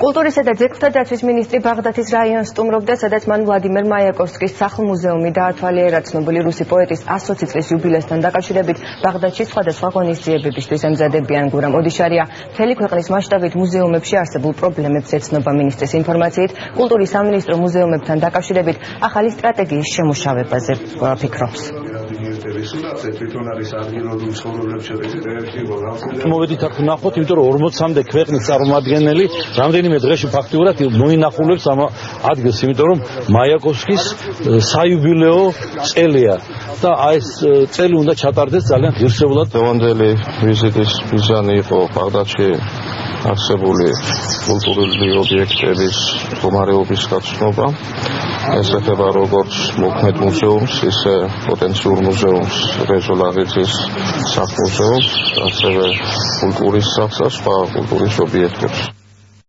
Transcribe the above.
კულტურისა და ძეგლთა დაცვის მინისტრი ბაღდათის რაიონს სტუმრობდა, სადაც მან ვლადიმერ მაიაკოვსკის სახლ-მუზეუმი დაათვალიერა. ცნობილი რუსი პოეტის 120 წლის იუბილეასთან დაკავშირებით ბაღდათში სხვადასხვა ღონისძიებებისთვის ემზადებიან. გურამ ოდიშარია მთელი ქვეყნის მასშტაბით მუზეუმებში არსებულ პრობლემებს ეცნობა. მინისტრის ინფორმაციით, კულტურის სამინისტრო მუზეუმებთან დაკავშირებით ახალი სტრატეგიის შემუშავებაზე ფიქრობს. მოვედით აქ ვნახოთ, იმიტომ რომ 40-მდე ქვეყნის წარმომადგენელი რამდენიმე დღეში ფაქტიურად მოინახულებს ამ ადგილს, იმიტომ რომ მაიაკოვსკის საიუბილეო წელია და აი ეს წელი უნდა ჩატარდეს ძალიან ღირსეულად. დღევანდელი ვიზიტის მიზანი იყო ბაღდათში არსებული კულტურული ობიექტების მდგომარეობის გაცნობა. ეს ეხება როგორც მოქმედ მუზეუმს, ისე პოტენციურ მუზეუმს, რეზო ლაღიძის სახლ-მუზეუმს, ასევე კულტურის სახლს და სხვა კულტურის ობიექტებს.